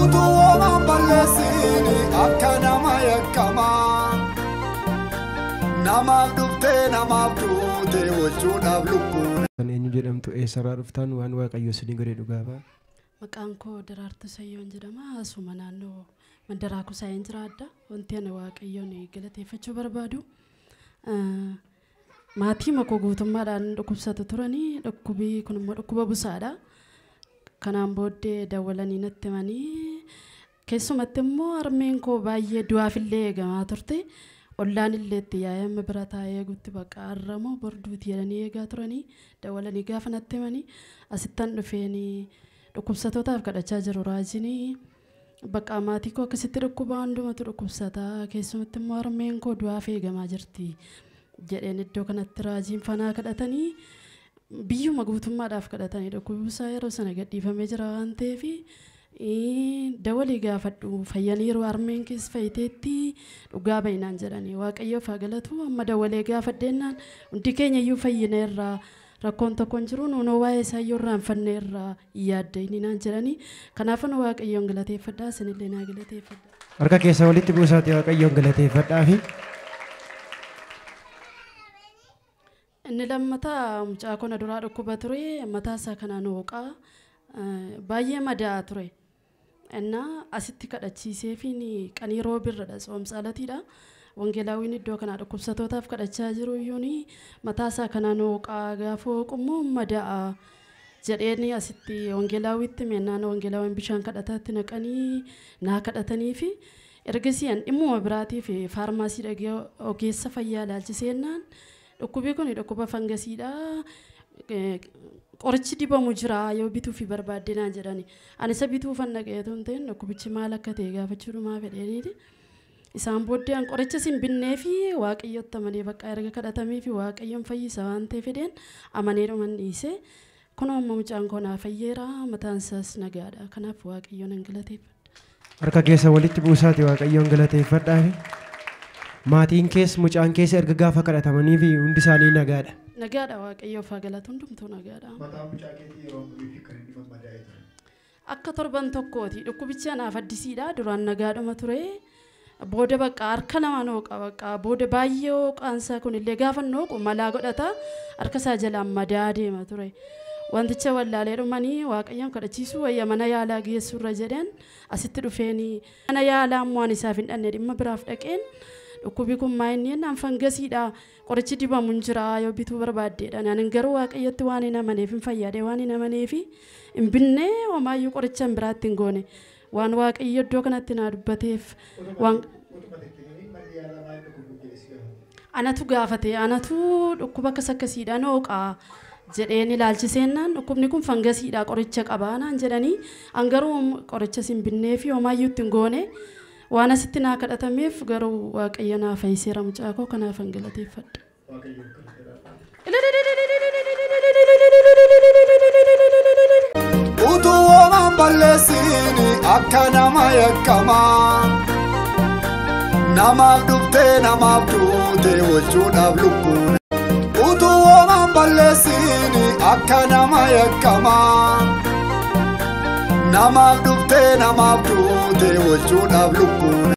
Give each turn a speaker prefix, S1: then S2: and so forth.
S1: utuu waan balleessini akka nama yakkamaa namaaf dhuftee namaaf duute oolchuudhaaf lubbuun.
S2: Kan eenyu jedhamtu eessarraa dhuftan waan waaqayyo isinii godhe dhugaa ba'a?
S3: Maqaan koo Daraartuu Sayyoon jedhama. Asuma naannoo Mandaraa Kusaayeen jiraadha. Wanti ani waaqayyoon galateeffachuu barbaadu maatii makoo guutummaadhaan dhukkubsatu turanii dhukkubii kun immoo dhukkuba busaadha. Kanaan booddee dawwalanii natti himanii keessumatti immoo harmeen koo baay'ee du'aafillee eegamaa turte. Ollaan illee itti yaa'ee bira taa'ee guutti bakka arramoo borduuti jedhanii eegaa turanii dawwalanii gaafa natti himanii asittan dhufeenii dhukkubsatootaaf kadhachaa jiru raajinii bakka maatii koo akkasitti dhukkubaa hundumatu dhukkubsataa keessumatti immoo harmeen koo du'aaf eegamaa jirti jedheen iddoo kanatti raajiin fanaa kadhatanii biyyuma guutummaadhaaf kadhatanii dhukkubi busaa yeroo sana gadhiifamee jira waan ta'eef dawalii gaafadhu fayyaniiru harmeen keessa fayyiteetti dhugaa baay'inaan jedhanii waaqayyoof haa galatu amma dawalee gaafadheennaan hundi keenya iyyuu fayyineerraa rakkoon tokkoon jiru nuunoo waa'ee isaayyoo irraanfanneerraa yaadda inni naan jedhanii kanaaf nu waaqayyoon galateeffadhaa isinillee naa galateeffadhaa.
S2: Harka keessa walitti buusaati waaqayyoon galateeffadhaa fi
S3: inni lammataa mucaa kona duraa dhukkuba ture mataasaa kanaan hooqaa baay'ee madaa ture. Enna asitti kadhachiisee fi qanii roobirradha soomsaalatiidha. Wangeelaawwiin iddoo kanaa dhukkubsatootaaf kadhachaa jiru iyyuuni mataasaa kanaan hooqaa gaafa hooqummoo madaa jedheeni asitti wangeelaawwitti mennaan wangeelaawwiin bishaan kadhataatti naqanii naa kadhatanii fi ergasii an dhimmuma biraatii fi faarmaasii dhagee ogeessa fayyaa ilaalchiseennaan dhukkubii kun dhukkuba fangasiidha. Qorichi dibamu jira yoo bituu fi barbaaddinaan jedhani ani isa bituu fannaqeetu hin ta'in dhukkubichi maal akka ta'e gaafachuudhumaa fedheeniiti isaan booddee an qoricha sin binnee fi waaqayyotti amanee bakka erga kadhatamee fi waaqayyoon fayyisa waan ta'e fedheen amanee dhuman dhiise kun amma mucaan koo naa fayyeera mataan isaas nagaadha kanaaf waaqayyoon hin galateeffadha.
S2: Harka keessa walitti buusaati waaqayyoon galateeffadhaa fi maatiin keessa mucaan keessa erga gaafa kadhatamanii fi hundi isaanii nagaadha.
S3: Nagaadha waaqayyoof haa galatu hundumtuu nagaadha.
S1: Mataa mucaa keetii yeroo ammayii fi kan inni madaa'e ture.
S3: Akka torban tokkooti dhukkubichi anaaf addisiidha duraan nagaadhuma ture booda bakka harka namaa nooqa bakka booda baay'ee hooqaansaa kunillee gaafa nooqu malaa godhata harka isaa jalaan madaa deema ture. Wanticha wallaalee dhumanii waaqayyoon kadhachiisuu wayya mana yaalaa geessuurra jedhan asitti dhufeenii mana yaalaa waan isaaf hin dhanne dhimma biraaf dhaqeen dhukkubii kun maayinni naan fangasiidha qorichi dibamu hin jira yoo bituu barbaaddeedha ani garuu waaqayyotti waan hin amaneef hin fayyade waan hin amaneef hin binne homaayyuu qoricha hin biraatti hin goone waan waaqayyo iddoo kanatti naa dubbateef waan anatu gaafate anatu dhukkuba akkas akkasiidha nooqaa jedheen ilaalchiseennaan dhukkubni kun fangasiidha qoricha qabaa naan jedhanii an garuu qoricha hin binnee fi homaayyuu itti hin goone waan asitti naa kadhatameef garuu waaqayyo naa fayyiseera mucaa koo kanaaf hin galateeffadha.
S1: Utuu waan balleessini akka nama yakkamaa namaaf dhuftee namaaf duute oolchuudhaaf lubbuun. Utuu waan balleessini akka nama yakkamaa namaaf dhuftee namaaf duute oolchuudhaaf lubbuun.